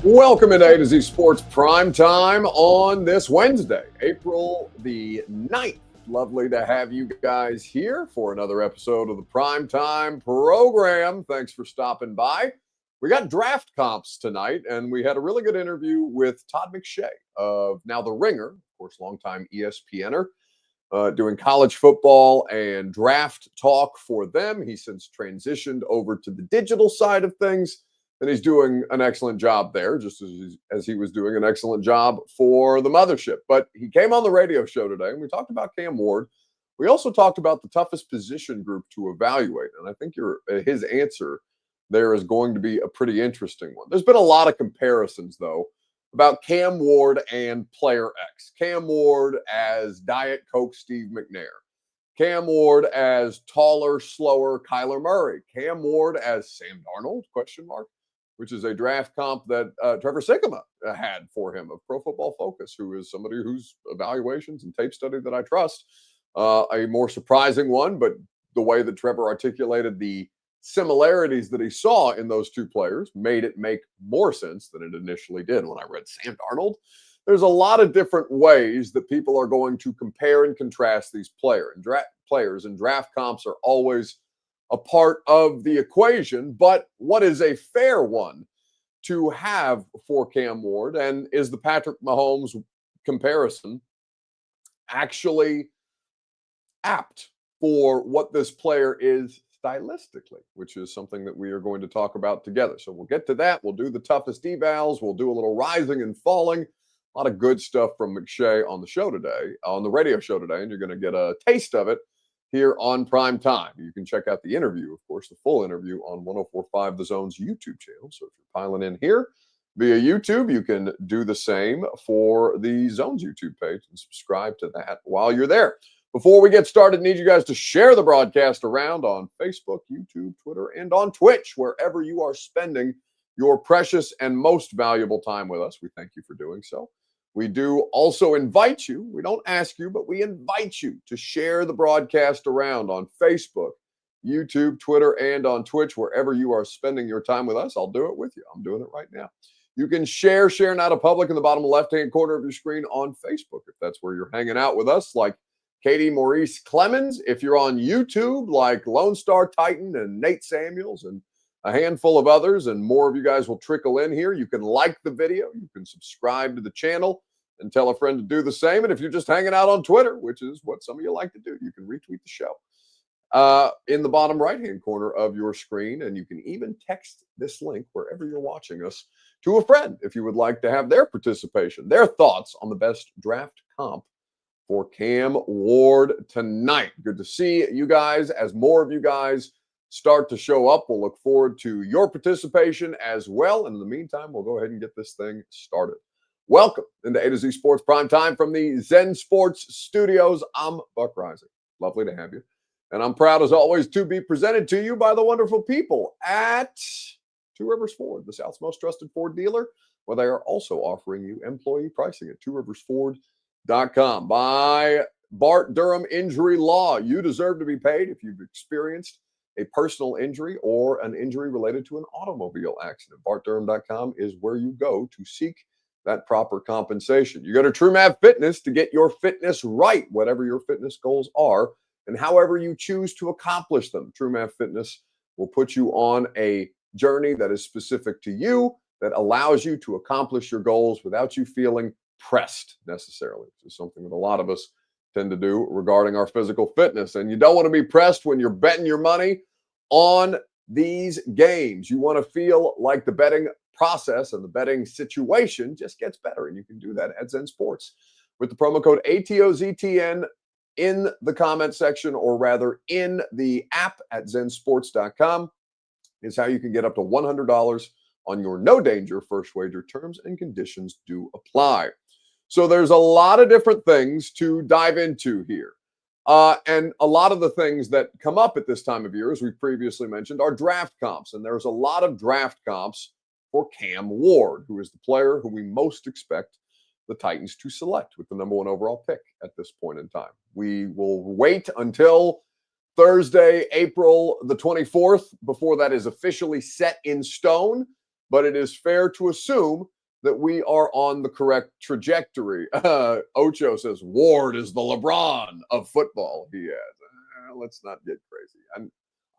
Welcome into A to Z Sports Prime Time on this Wednesday, April the 9th. Lovely to have you guys here for another episode of the Prime Time program. Thanks for stopping by. We got draft comps tonight, and we had a really good interview with Todd McShay of now The Ringer, of course, longtime ESPNer, doing college football and draft talk for them. He's since transitioned over to the digital side of things. And he's doing an excellent job there, just as he was doing an excellent job for the mothership. But he came on the radio show today, and we talked about Cam Ward. We also talked about the toughest position group to evaluate. And I think his answer there is going to be a pretty interesting one. There's been a lot of comparisons, though, about Cam Ward and Player X. Cam Ward as Diet Coke Steve McNair. Cam Ward as taller, slower Kyler Murray. Cam Ward as Sam Darnold, ? Which is a draft comp that Trevor Sikkema had for him of Pro Football Focus, who is somebody whose evaluations and tape study that I trust. A more surprising one, but the way that Trevor articulated the similarities that he saw in those two players made it make more sense than it initially did when I read Sam Darnold. There's a lot of different ways that people are going to compare and contrast these players, and draft comps are always a part of the equation, but what is a fair one to have for Cam Ward? And is the Patrick Mahomes comparison actually apt for what this player is stylistically, which is something that we are going to talk about together. So we'll get to that. We'll do the toughest evals. We'll do a little rising and falling. A lot of good stuff from McShay on the show today, on the radio show today, and you're going to get a taste of it here on Prime Time. You can check out the interview, of course, the full interview on 104.5 The Zone's YouTube channel. So if you're piling in here via YouTube, you can do the same for the Zone's YouTube page and subscribe to that while you're there. Before we get started, I need you guys to share the broadcast around on Facebook, YouTube, Twitter, and on Twitch, wherever you are spending your precious and most valuable time with us. We thank you for doing so. We do also invite you, we don't ask you, but we invite you to share the broadcast around on Facebook, YouTube, Twitter, and on Twitch, wherever you are spending your time with us. I'll do it with you. I'm doing it right now. You can share Not a Public in the bottom left-hand corner of your screen on Facebook, if that's where you're hanging out with us, like Katie Maurice Clemens. If you're on YouTube, like Lone Star Titan and Nate Samuels and a handful of others, and more of you guys will trickle in here. You can like the video, you can subscribe to the channel, and tell a friend to do the same. And if you're just hanging out on Twitter, which is what some of you like to do, you can retweet the show in the bottom right-hand corner of your screen, and you can even text this link wherever you're watching us to a friend if you would like to have their participation, their thoughts on the best draft comp for Cam Ward tonight. Good to see you guys. As more of you guys start to show up, we'll look forward to your participation as well. And in the meantime, we'll go ahead and get this thing started. Welcome into A to Z Sports Prime Time from the Zen Sports Studios. I'm Buck Rising. Lovely to have you. And I'm proud, as always, to be presented to you by the wonderful people at Two Rivers Ford, the South's most trusted Ford dealer, where they are also offering you employee pricing at tworiversford.com. By Bart Durham Injury Law. You deserve to be paid if you've experienced a personal injury or an injury related to an automobile accident. BartDurham.com is where you go to seek that proper compensation. You go to TrueMav Fitness to get your fitness right, whatever your fitness goals are, and however you choose to accomplish them. TrueMav Fitness will put you on a journey that is specific to you, that allows you to accomplish your goals without you feeling pressed necessarily, which is something that a lot of us tend to do regarding our physical fitness. And you don't want to be pressed when you're betting your money on these games. You want to feel like the betting process and the betting situation just gets better. And you can do that at Zen Sports with the promo code ATOZTN in the comment section, or rather in the app at zensports.com is how you can get up to $100 on your no danger first wager. Terms and conditions do apply. So there's a lot of different things to dive into here. And a lot of the things that come up at this time of year, as we previously mentioned, are draft comps. And there's a lot of draft comps for Cam Ward, who is the player who we most expect the Titans to select with the number 1 overall pick at this point in time. We will wait until Thursday, April the 24th, before that is officially set in stone. But it is fair to assume that we are on the correct trajectory. Ocho says Ward is the LeBron of football. He has. Let's not get crazy.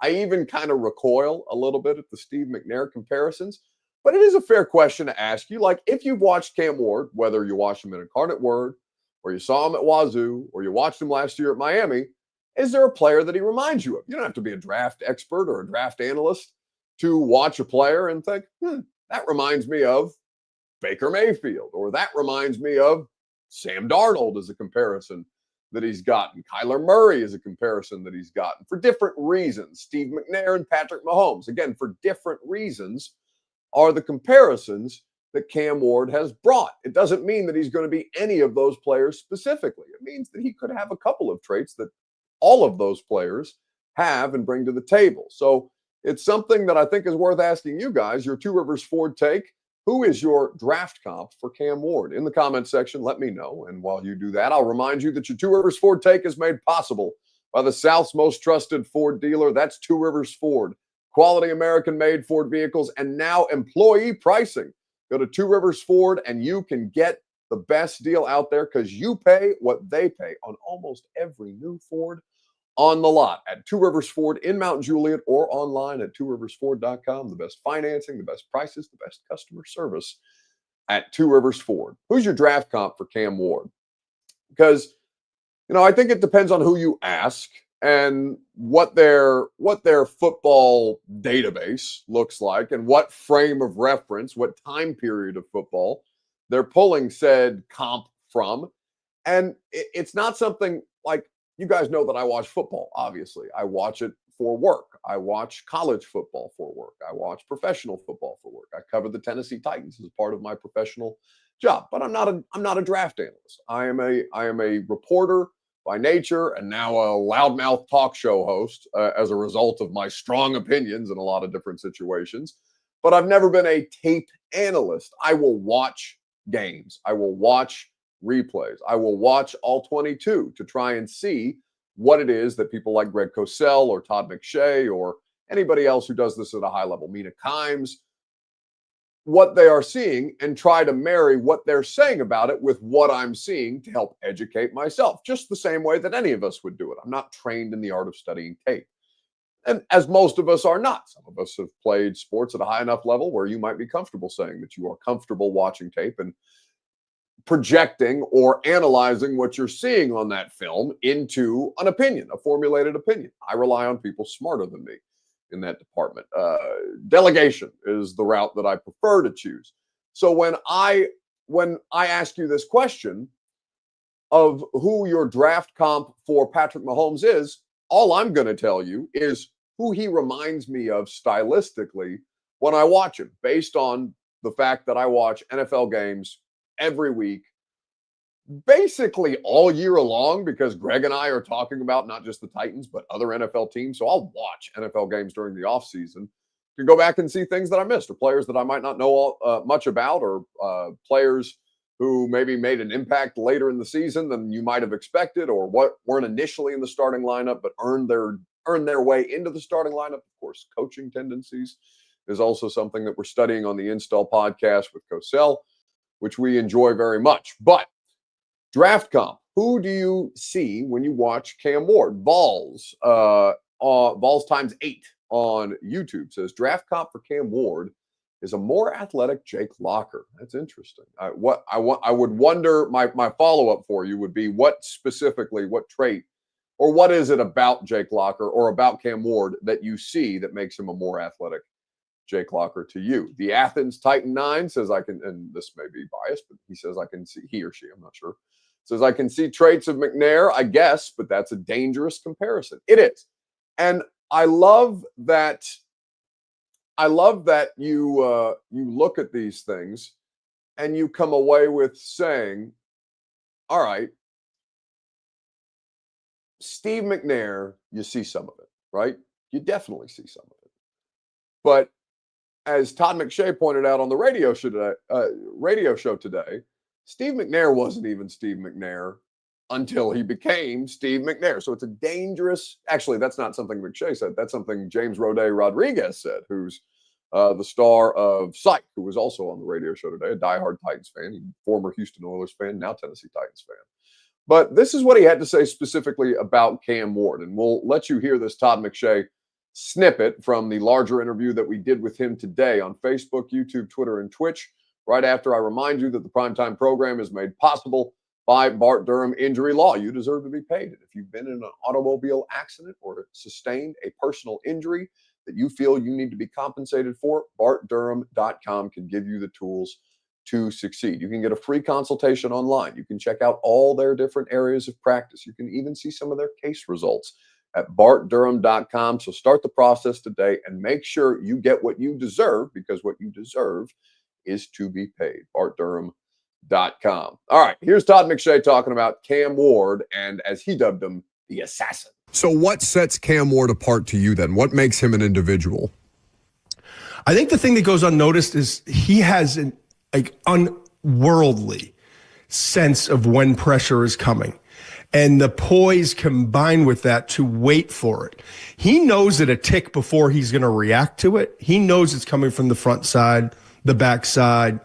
I even kind of recoil a little bit at the Steve McNair comparisons, but it is a fair question to ask you. Like, if you've watched Cam Ward, whether you watched him in Incarnate Word, or you saw him at Wazoo, or you watched him last year at Miami, is there a player that he reminds you of? You don't have to be a draft expert or a draft analyst to watch a player and think, that reminds me of Baker Mayfield, or that reminds me of Sam Darnold as a comparison that he's gotten. Kyler Murray is a comparison that he's gotten for different reasons. Steve McNair and Patrick Mahomes, again, for different reasons, are the comparisons that Cam Ward has brought. It doesn't mean that he's going to be any of those players specifically. It means that he could have a couple of traits that all of those players have and bring to the table. So it's something that I think is worth asking you guys, your Two Rivers Ford take. Who is your draft comp for Cam Ward? In the comments section, let me know. And while you do that, I'll remind you that your Two Rivers Ford take is made possible by the South's most trusted Ford dealer. That's Two Rivers Ford. Quality American-made Ford vehicles and now employee pricing. Go to Two Rivers Ford and you can get the best deal out there because you pay what they pay on almost every new Ford on the lot at Two Rivers Ford in Mount Juliet or online at tworiversford.com. The best financing, the best prices, the best customer service at Two Rivers Ford. Who's your draft comp for Cam Ward? Because, I think it depends on who you ask and what their football database looks like and what frame of reference, what time period of football they're pulling said comp from. And it's not something like, you guys know that I watch football, obviously. I watch it for work. I watch college football for work. I watch professional football for work. I cover the Tennessee Titans as part of my professional job. But I'm not a draft analyst. I am a reporter by nature and now a loudmouth talk show host as a result of my strong opinions in a lot of different situations. But I've never been a tape analyst. I will watch games. I will watch replays. I will watch all 22 to try and see what it is that people like Greg Cosell or Todd McShay or anybody else who does this at a high level, Mina Kimes, what they are seeing and try to marry what they're saying about it with what I'm seeing to help educate myself, just the same way that any of us would do it. I'm not trained in the art of studying tape. And as most of us are not. Some of us have played sports at a high enough level where you might be comfortable saying that you are comfortable watching tape and projecting or analyzing what you're seeing on that film into an opinion, a formulated opinion. I rely on people smarter than me in that department. Delegation is the route that I prefer to choose. So when I ask you this question of who your draft comp for Patrick Mahomes is, all I'm going to tell you is who he reminds me of stylistically when I watch him, based on the fact that I watch NFL games every week, basically all year long, because Greg and I are talking about not just the Titans, but other NFL teams. So I'll watch NFL games during the offseason to go back and see things that I missed or players that I might not know much about or players who maybe made an impact later in the season than you might have expected or what weren't initially in the starting lineup but earned their way into the starting lineup. Of course, coaching tendencies is also something that we're studying on the Install podcast with Cosell, which we enjoy very much. But draft comp, who do you see when you watch Cam Ward? Vols times 8 on YouTube says draft comp for Cam Ward is a more athletic Jake Locker. That's interesting. I would wonder, my follow-up for you would be what trait, or what is it about Jake Locker or about Cam Ward that you see that makes him a more athletic Jake Locker to you? The Athens Titan 9 says I can, and this may be biased, but he says I can see, he or she, I'm not sure, says I can see traits of McNair, I guess, but that's a dangerous comparison. It is. And I love that you look at these things and you come away with saying, all right, Steve McNair, you see some of it, right? You definitely see some of it. But as Todd McShay pointed out on the radio show today, Steve McNair wasn't even Steve McNair until he became Steve McNair. So it's a dangerous, actually, that's not something McShay said. That's something James Roday Rodriguez said, who's the star of Psych, who was also on the radio show today, a diehard Titans fan, former Houston Oilers fan, now Tennessee Titans fan. But this is what he had to say specifically about Cam Ward. And we'll let you hear this Todd McShay snippet from the larger interview that we did with him today on Facebook, YouTube, Twitter, and Twitch, right after I remind you that the Primetime program is made possible by Bart Durham Injury Law. You deserve to be paid. And if you've been in an automobile accident or sustained a personal injury that you feel you need to be compensated for, BartDurham.com can give you the tools to succeed. You can get a free consultation online. You can check out all their different areas of practice. You can even see some of their case results at BartDurham.com. So start the process today and make sure you get what you deserve, because what you deserve is to be paid. BartDurham.com. All right, here's Todd McShay talking about Cam Ward and, as he dubbed him, the assassin. So what sets Cam Ward apart to you then? What makes him an individual? I think the thing that goes unnoticed is he has an unworldly sense of when pressure is coming, and the poise combined with that to wait for it. He knows it a tick before he's going to react to it. He knows it's coming from the front side, the back side,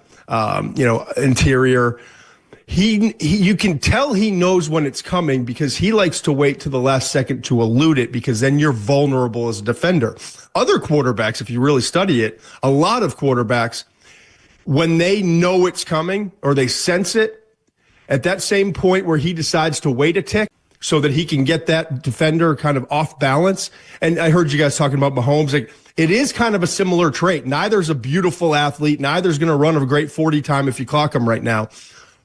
interior. You can tell he knows when it's coming because he likes to wait to the last second to elude it, because then you're vulnerable as a defender. Other quarterbacks, if you really study it, a lot of quarterbacks, when they know it's coming or they sense it, at that same point where he decides to wait a tick so that he can get that defender kind of off balance. And I heard you guys talking about Mahomes. It is kind of a similar trait. Neither's a beautiful athlete. Neither's going to run a great 40 time if you clock him right now.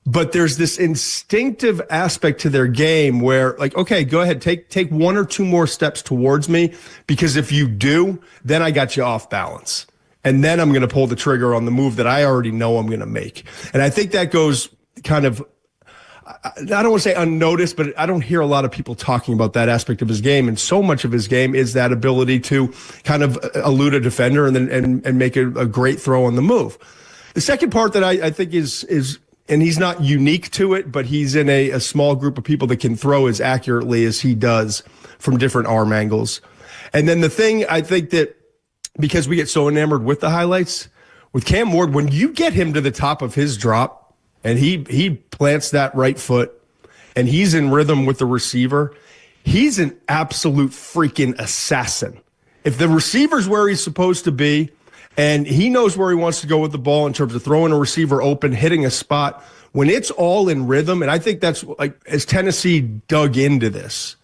But there's this instinctive aspect to their game where, okay, go ahead, take one or two more steps towards me, because if you do, then I got you off balance. And then I'm going to pull the trigger on the move that I already know I'm going to make. And I think that goes kind of, I don't want to say unnoticed, but I don't hear a lot of people talking about that aspect of his game. And so much of his game is that ability to kind of elude a defender and then and make a great throw on the move. The second part that I think is, and he's not unique to it, but he's in a small group of people that can throw as accurately as he does from different arm angles. And then the thing I think that, because we get so enamored with the highlights, with Cam Ward, when you get him to the top of his drop and he plants that right foot and he's in rhythm with the receiver, he's an absolute freaking assassin. If the receiver's where he's supposed to be and he knows where he wants to go with the ball in terms of throwing a receiver open, hitting a spot, when it's all in rhythm, and I think that's as Tennessee dug into this,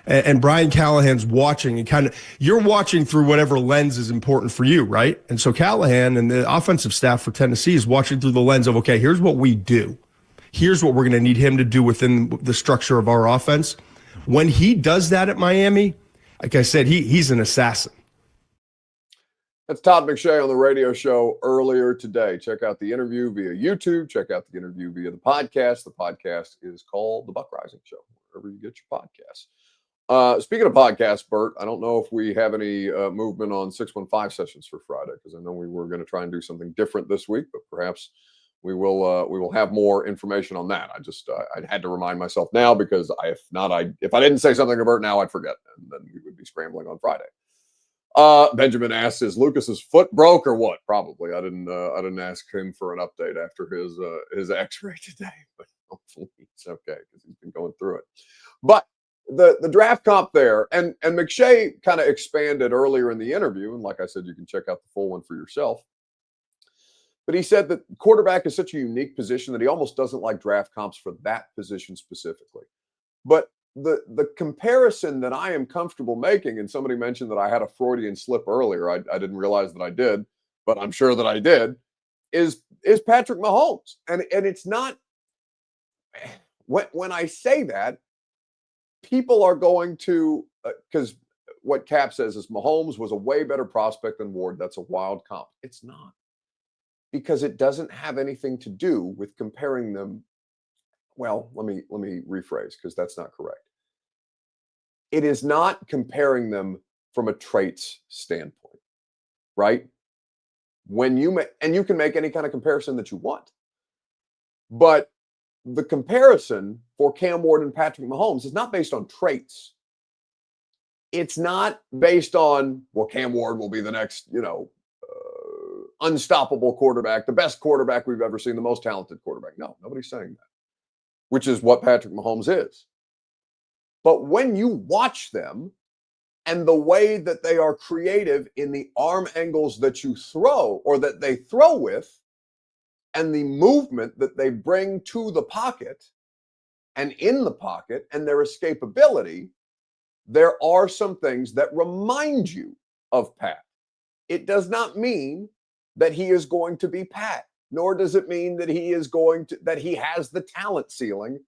and Brian Callahan's watching, and you're watching through whatever lens is important for you, right? And so Callahan and the offensive staff for Tennessee is watching through the lens of, okay, here's what we do. Here's what we're going to need him to do within the structure of our offense. When he does that at Miami, like I said, he's an assassin. That's Todd McShay on the radio show earlier today. Check out the interview via YouTube. Check out the interview via the podcast. The podcast is called The Buck Rising Show, wherever you get your podcasts. Speaking of podcasts, Bert, I don't know if we have any movement on 615 sessions for Friday, because I know we were going to try and do something different this week, but perhaps we will have more information on that. I had to remind myself now, because if I didn't say something to Bert now, I'd forget, and then we would be scrambling on Friday. Benjamin asks, is Lucas's foot broke or what? Probably. I didn't ask him for an update after his X-ray today, but hopefully it's okay, because he's been going through it. But the draft comp there, and McShay kind of expanded earlier in the interview, and like I said, you can check out the full one for yourself. But he said that quarterback is such a unique position that he almost doesn't like draft comps for that position specifically. But the comparison that I am comfortable making, and somebody mentioned that I had a Freudian slip earlier, I didn't realize that I did, but I'm sure that I did, is Patrick Mahomes. And it's not, when I say that, people are going to, because what Cap says is Mahomes was a way better prospect than Ward. That's a wild comp. It's not, because it doesn't have anything to do with comparing them. Well, let me rephrase, because that's not correct. It is not comparing them from a traits standpoint, right? When you and you can make any kind of comparison that you want, but the comparison for Cam Ward and Patrick Mahomes is not based on traits. It's not based on, well, Cam Ward will be the next, unstoppable quarterback, the best quarterback we've ever seen, the most talented quarterback. No, nobody's saying that, which is what Patrick Mahomes is. But when you watch them and the way that they are creative in the arm angles that you throw or that they throw with, and the movement that they bring to the pocket and in the pocket and their escapability, there are some things that remind you of Pat. It does not mean that he is going to be Pat, nor does it mean that he has the talent ceiling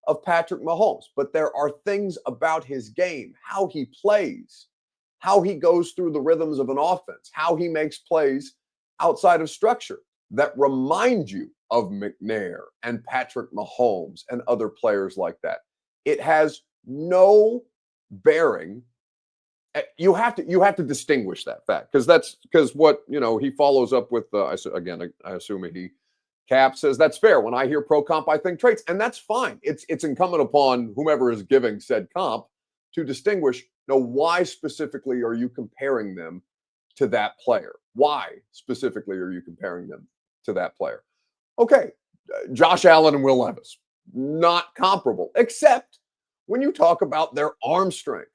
of Patrick Mahomes. But there are things about his game, how he plays, how he goes through the rhythms of an offense, how he makes plays outside of structure that remind you of McNair and Patrick Mahomes and other players like that. It has no bearing. You have to distinguish that fact, because what he follows up with. I assume he Cap says that's fair. When I hear pro comp, I think traits, and that's fine. It's incumbent upon whomever is giving said comp to distinguish. Why specifically are you comparing them to that player? Why specifically are you comparing them to that player? Okay, Josh Allen and Will Levis, not comparable, except when you talk about their arm strength.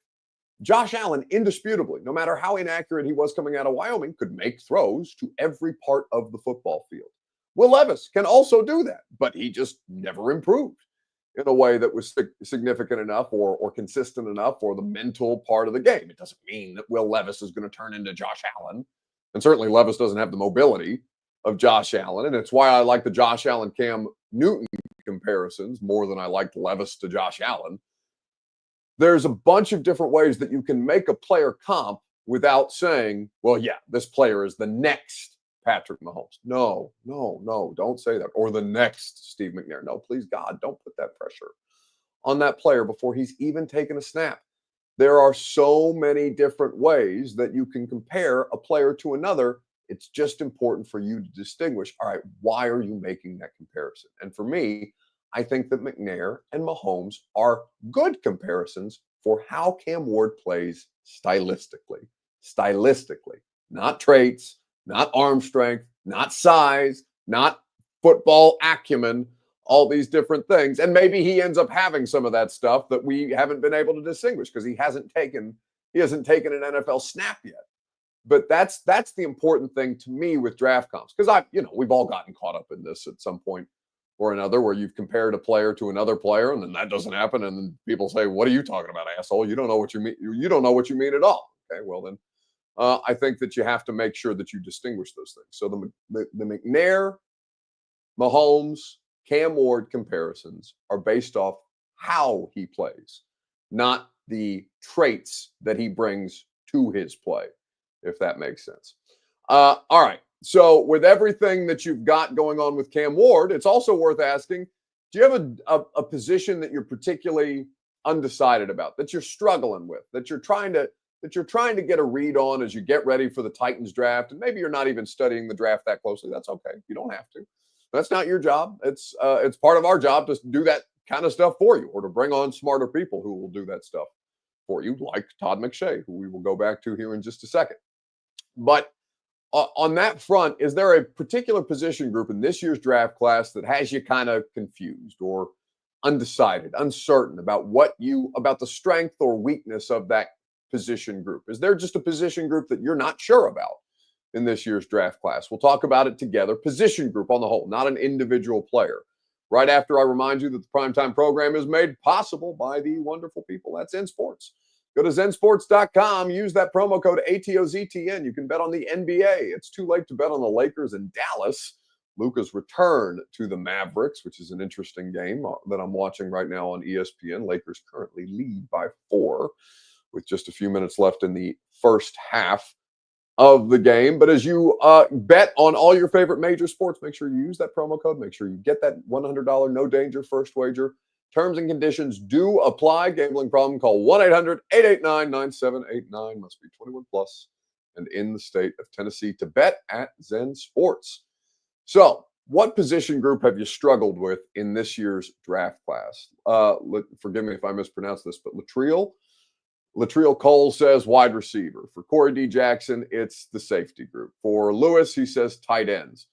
Josh Allen, indisputably, no matter how inaccurate he was coming out of Wyoming, could make throws to every part of the football field. Will Levis can also do that, but he just never improved in a way that was significant enough or consistent enough for the mental part of the game. It doesn't mean that Will Levis is going to turn into Josh Allen. And certainly Levis doesn't have the mobility of Josh Allen. And it's why I like the Josh Allen Cam Newton comparisons more than I liked Levis to Josh Allen. There's a bunch of different ways that you can make a player comp without saying, well, yeah, this player is the next Patrick Mahomes. No, don't say that. Or the next Steve McNair. No, please, God, don't put that pressure on that player before he's even taken a snap. There are so many different ways that you can compare a player to another. It's just important for you to distinguish, all right, why are you making that comparison? And for me, I think that McNair and Mahomes are good comparisons for how Cam Ward plays stylistically, not traits, not arm strength, not size, not football acumen, all these different things. And maybe he ends up having some of that stuff that we haven't been able to distinguish because he hasn't taken an NFL snap yet. But that's the important thing to me with draft comps, because we've all gotten caught up in this at some point or another, where you've compared a player to another player, and then that doesn't happen, and then people say, "What are you talking about, asshole? You don't know what you mean. You don't know what you mean at all." Okay, well then, I think that you have to make sure that you distinguish those things. So the McNair, Mahomes, Cam Ward comparisons are based off how he plays, not the traits that he brings to his play, if that makes sense. All right. So with everything that you've got going on with Cam Ward, it's also worth asking, do you have a position that you're particularly undecided about, that you're struggling with, that you're trying to get a read on as you get ready for the Titans draft? And maybe you're not even studying the draft that closely. That's okay. You don't have to. That's not your job. It's part of our job to do that kind of stuff for you, or to bring on smarter people who will do that stuff for you, like Todd McShay, who we will go back to here in just a second. But on that front, is there a particular position group in this year's draft class that has you kind of confused or undecided, uncertain about about the strength or weakness of that position group? Is there just a position group that you're not sure about in this year's draft class? We'll talk about it together. Position group on the whole, not an individual player. Right after I remind you that the Primetime program is made possible by the wonderful people that's in sports. Go to zensports.com, use that promo code ATOZTN. You can bet on the NBA. It's too late to bet on the Lakers in Dallas. Luka's return to the Mavericks, which is an interesting game that I'm watching right now on ESPN. Lakers currently lead by 4 with just a few minutes left in the first half of the game. But as you bet on all your favorite major sports, make sure you use that promo code. Make sure you get that $100 no danger first wager. Terms and conditions do apply. Gambling problem, call 1-800-889-9789. Must be 21 plus and in the state of Tennessee to bet at Zen Sports. So what position group have you struggled with in this year's draft class? Forgive me if I mispronounce this, but Latrell Latrell Cole says wide receiver. For Corey D. Jackson, it's the safety group. For Lewis, he says tight ends.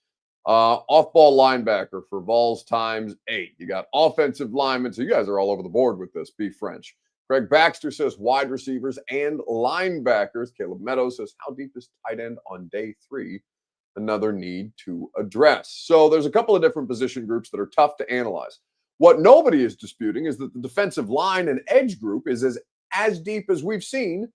Off-ball linebacker for Vols times 8. You got offensive linemen. So you guys are all over the board with this. Be French. Greg Baxter says wide receivers and linebackers. Caleb Meadows says how deep is tight end on day 3? Another need to address. So there's a couple of different position groups that are tough to analyze. What nobody is disputing is that the defensive line and edge group is as deep as we've seen,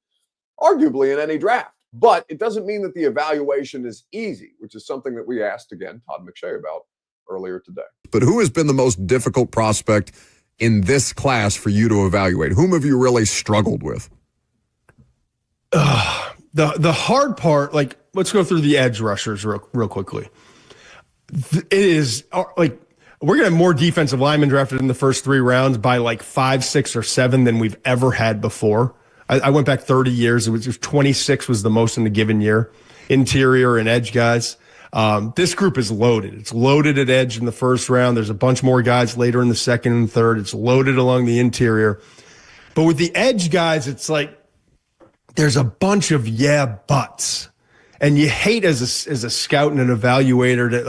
arguably, in any draft. But it doesn't mean that the evaluation is easy, which is something that we asked, again, Todd McShay about earlier today. But who has been the most difficult prospect in this class for you to evaluate? Whom have you really struggled with? The hard part, like, let's go through the edge rushers real quickly. It is like we're going to have more defensive linemen drafted in the first 3 rounds by like 5, 6, or 7 than we've ever had before. I went back 30 years. It was 26 was the most in a given year. Interior and edge guys. This group is loaded. It's loaded at edge in the first round. There's a bunch more guys later in the second and third. It's loaded along the interior. But with the edge guys, it's like there's a bunch of buts. And you hate as a scout and an evaluator to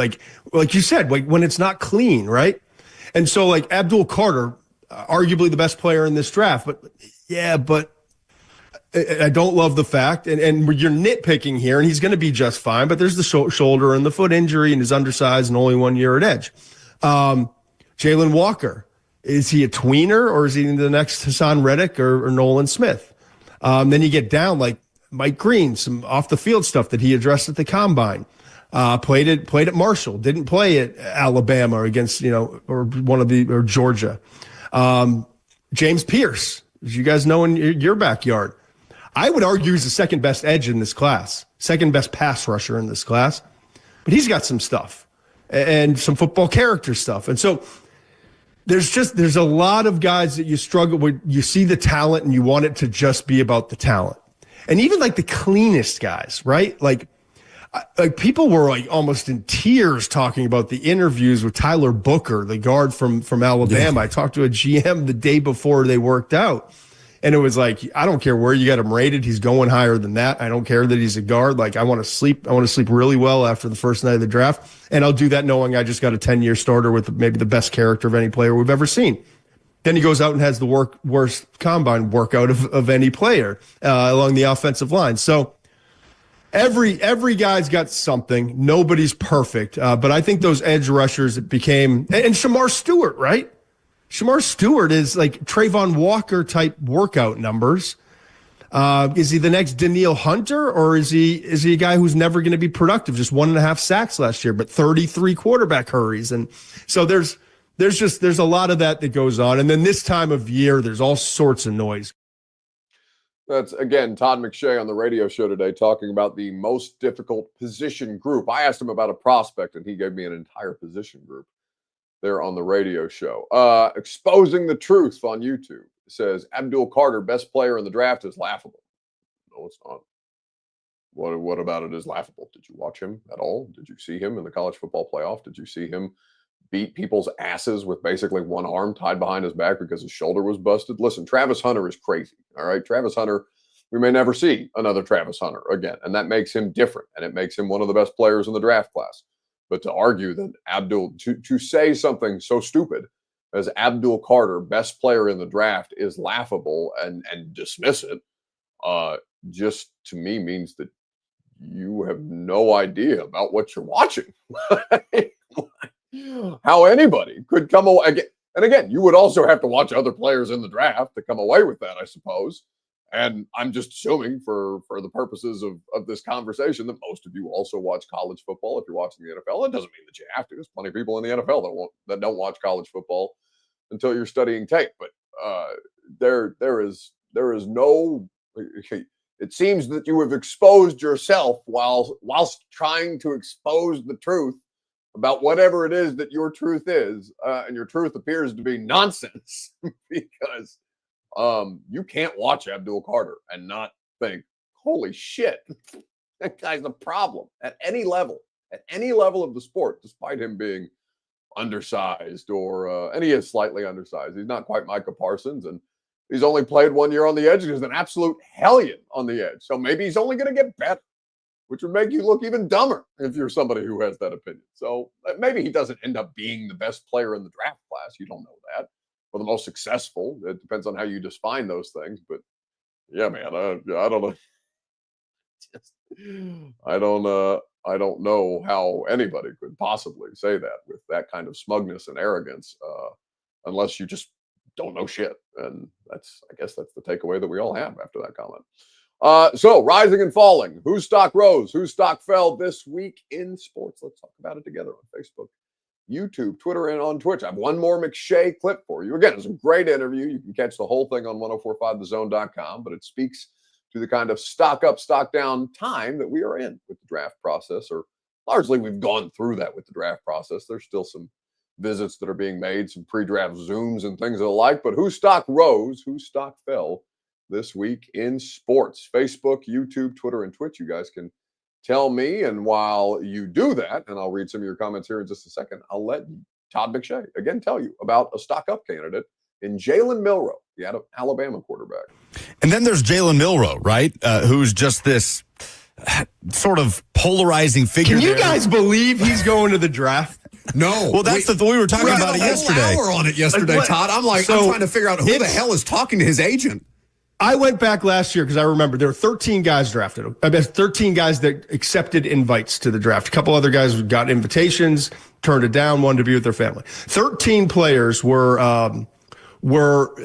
like you said, like when it's not clean, right? And so like Abdul Carter, arguably the best player in this draft, but I don't love the fact, and you're nitpicking here, and he's going to be just fine, but there's the shoulder and the foot injury, and he's undersized and only 1 year at edge. Jalen Walker, is he a tweener, or is he the next Hassan Reddick or Nolan Smith? Then you get down like Mike Green, some off-the-field stuff that he addressed at the Combine. Played at Marshall, didn't play at Alabama against, or Georgia. James Pierce, as you guys know in your backyard. I would argue he's the second best edge in this class, second best pass rusher in this class, but he's got some stuff and some football character stuff. And so there's a lot of guys that you struggle with. You see the talent and you want it to just be about the talent. And even like the cleanest guys, right? Like people were like almost in tears talking about the interviews with Tyler Booker, the guard from Alabama. Yeah. I talked to a GM the day before they worked out. And it was like, I don't care where you got him rated. He's going higher than that. I don't care that he's a guard. Like, I want to sleep really well after the first night of the draft. And I'll do that knowing I just got a 10-year starter with maybe the best character of any player we've ever seen. Then he goes out and has the worst combine workout of any player along the offensive line. So every guy's got something. Nobody's perfect. But I think those edge rushers became, and Shamar Stewart, right? Shamar Stewart is like Trayvon Walker type workout numbers. Is he the next Daniil Hunter, or is he a guy who's never going to be productive? Just 1.5 sacks last year, but 33 quarterback hurries. And so there's a lot of that goes on. And then this time of year, there's all sorts of noise. That's, again, Todd McShay on the radio show today talking about the most difficult position group. I asked him about a prospect, and he gave me an entire position group there on the radio show. Exposing the Truth on YouTube says Abdul Carter, best player in the draft, is laughable. No, it's not. What about it is laughable? Did you watch him at all? Did you see him in the college football playoff? Did you see him beat people's asses with basically one arm tied behind his back because his shoulder was busted? Listen, Travis Hunter is crazy. All right. Travis Hunter, we may never see another Travis Hunter again. And that makes him different. And it makes him one of the best players in the draft class. But to argue that to say something so stupid as Abdul Carter, best player in the draft, is laughable and dismiss it, just to me means that you have no idea about what you're watching. How anybody could come away again. And again, you would also have to watch other players in the draft to come away with that, I suppose. And I'm just assuming for the purposes of this conversation that most of you also watch college football. If you're watching the NFL, it doesn't mean that you have to. There's plenty of people in the NFL that don't watch college football until you're studying tape. But there is no. It seems that you have exposed yourself whilst trying to expose the truth about whatever it is that your truth is, and your truth appears to be nonsense because you can't watch Abdul Carter and not think, holy shit, that guy's a problem at any level of the sport, despite him being undersized and he is slightly undersized. He's not quite Micah Parsons. And He's only played 1 year on the edge. He's an absolute hellion on the edge. So maybe he's only going to get better, which would make you look even dumber if you're somebody who has that opinion. So maybe he doesn't end up being the best player in the draft class. You don't know that. Or the most successful. It depends on how you define those things. But yeah, man, I don't know. I don't know how anybody could possibly say that with that kind of smugness and arrogance, unless you just don't know shit. And I guess that's the takeaway that we all have after that comment. So rising and falling. Whose stock rose? Whose stock fell this week in sports? Let's talk about it together on Facebook, YouTube, Twitter, and on Twitch. I have one more McShay clip for you. Again, it's a great interview. You can catch the whole thing on 1045thezone.com, but it speaks to the kind of stock up, stock down time that we are in with the draft process, or largely we've gone through that with the draft process. There's still some visits that are being made, some pre-draft Zooms and things of the like, but whose stock rose, whose stock fell this week in sports? Facebook, YouTube, Twitter, and Twitch. You guys can tell me, and while you do that, and I'll read some of your comments here in just a second, I'll let Todd McShay again tell you about a stock up candidate in Jalen Milroe, the Alabama quarterback. And then there's Jalen Milroe, right? Who's just this sort of polarizing figure. Can you guys believe he's going to the draft? No. Well, that's we were talking about it yesterday. Hour on it yesterday, Todd. I'm trying to figure out who the hell is talking to his agent. I went back last year because I remember there were 13 guys drafted. I bet 13 guys that accepted invites to the draft. A couple other guys got invitations, turned it down, wanted to be with their family. 13 players were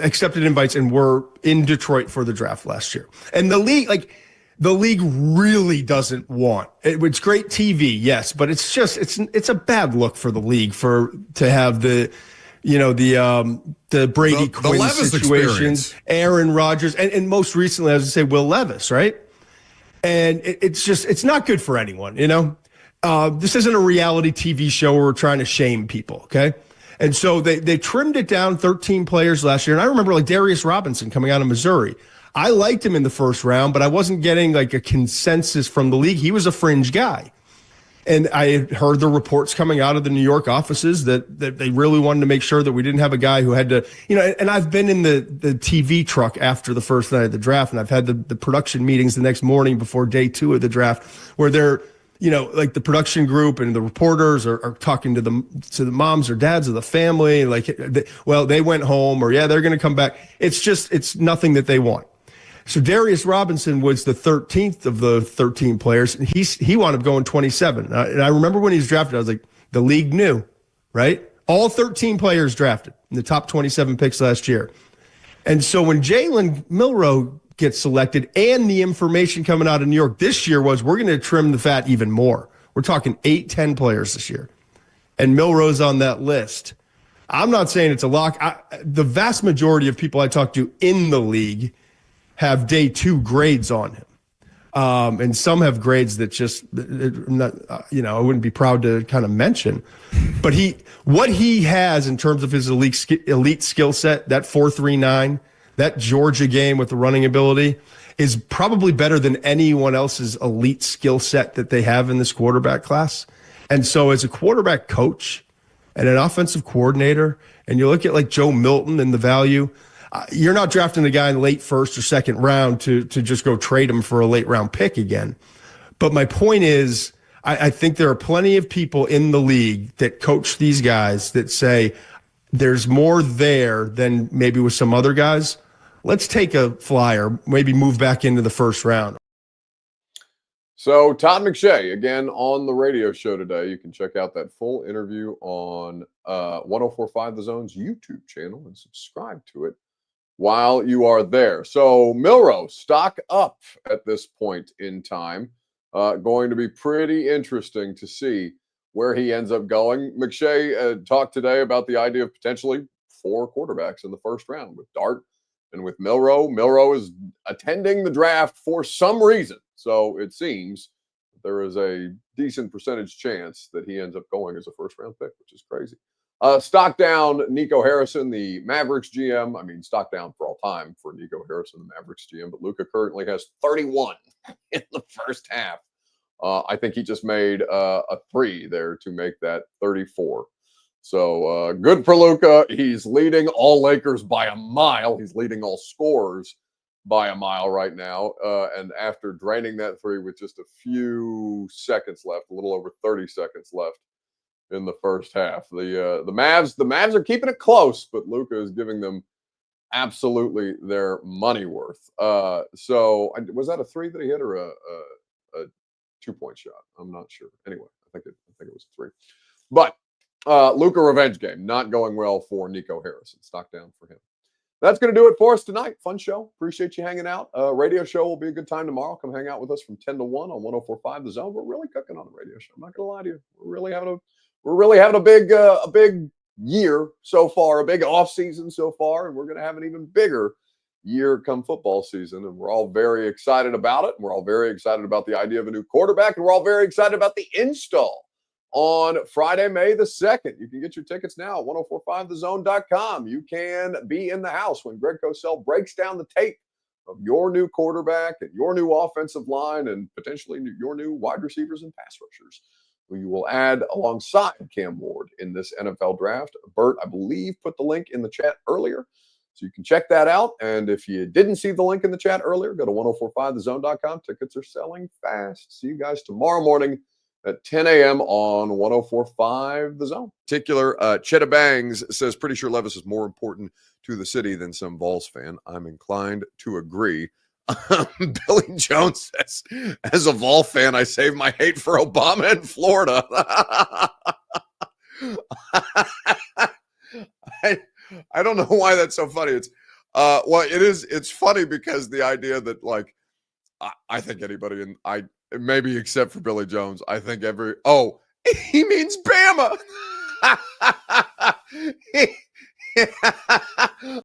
accepted invites and were in Detroit for the draft last year. And the league really doesn't want it. It's great TV, yes, but it's a bad look for the league to have the Brady Quinn situations, Aaron Rodgers, and most recently, I was going to say Will Levis, right? And it's not good for anyone, This isn't a reality TV show where we're trying to shame people, okay? And so they trimmed it down 13 players last year. And I remember Darius Robinson coming out of Missouri. I liked him in the first round, but I wasn't getting a consensus from the league. He was a fringe guy. And I had heard the reports coming out of the New York offices that they really wanted to make sure that we didn't have a guy who had to, and I've been in the TV truck after the first night of the draft, and I've had the production meetings the next morning before day 2 of the draft where they're, the production group and the reporters are talking to the moms or dads of the family. They went home, or, they're going to come back. It's nothing that they want. So Darius Robinson was the 13th of the 13 players, and he wound up going 27. And I remember when he was drafted, I was like, the league knew, right? All 13 players drafted in the top 27 picks last year. And so when Jalen Milroe gets selected, and the information coming out of New York this year was, we're going to trim the fat even more. We're talking 8-10 players this year. And Milroe's on that list. I'm not saying it's a lock. The vast majority of people I talk to in the league have day 2 grades on him. And some have grades that just, I wouldn't be proud to kind of mention. But what he has in terms of his elite skill set, that 4.39, that Georgia game with the running ability, is probably better than anyone else's elite skill set that they have in this quarterback class. And so as a quarterback coach and an offensive coordinator, and you look at Joe Milton and the value, you're not drafting a guy in the late first or second round to just go trade him for a late round pick again. But my point is, I think there are plenty of people in the league that coach these guys that say there's more there than maybe with some other guys. Let's take a flyer, maybe move back into the first round. So Todd McShay, again, on the radio show today. You can check out that full interview on 1045 The Zone's YouTube channel and subscribe to it while you are there. So Milroe, stock up at this point in time. Going to be pretty interesting to see where he ends up going. McShay talked today about the idea of potentially 4 quarterbacks in the first round with Dart and with Milroe. Milroe is attending the draft for some reason. So it seems there is a decent percentage chance that he ends up going as a first round pick, which is crazy. Stock down, Nico Harrison, the Mavericks GM. I mean, stock down for all time for Nico Harrison, the Mavericks GM. But Luka currently has 31 in the first half. I think he just made a 3 there to make that 34. So good for Luka. He's leading all Lakers by a mile. He's leading all scorers by a mile right now. And after draining that three with just a few seconds left, a little over 30 seconds left in the first half, the Mavs are keeping it close, but Luka is giving them absolutely their money worth. So was that a three that he hit or a 2-point shot? I'm not sure. Anyway, I think it was a three. But Luka revenge game not going well for Nico Harrison. Stock down for him. That's going to do it for us tonight. Fun show. Appreciate you hanging out. Radio show will be a good time tomorrow. Come hang out with us from 10 to 1 on 104.5 The Zone. We're really cooking on the radio show. I'm not going to lie to you. We're really having a big year so far, a big off season so far, and we're going to have an even bigger year come football season. And we're all very excited about it. And we're all very excited about the idea of a new quarterback, and we're all very excited about the install on Friday, May the 2nd. You can get your tickets now at 1045thezone.com. You can be in the house when Greg Cosell breaks down the tape of your new quarterback and your new offensive line and potentially your new wide receivers and pass rushers, who you will add alongside Cam Ward in this NFL draft. Bert, I believe, put the link in the chat earlier, so you can check that out. And if you didn't see the link in the chat earlier, go to 1045thezone.com. Tickets are selling fast. See you guys tomorrow morning at 10 a.m. on 104.5 The Zone. Particular, Cheddar Bangs says, pretty sure Levis is more important to the city than some Vols fan. I'm inclined to agree. Billy Jones says, as a Vol fan, I save my hate for Obama in Florida. I don't know why that's so funny. It's it's funny because the idea that, like, I think anybody maybe except for Billy Jones, I think he means Bama.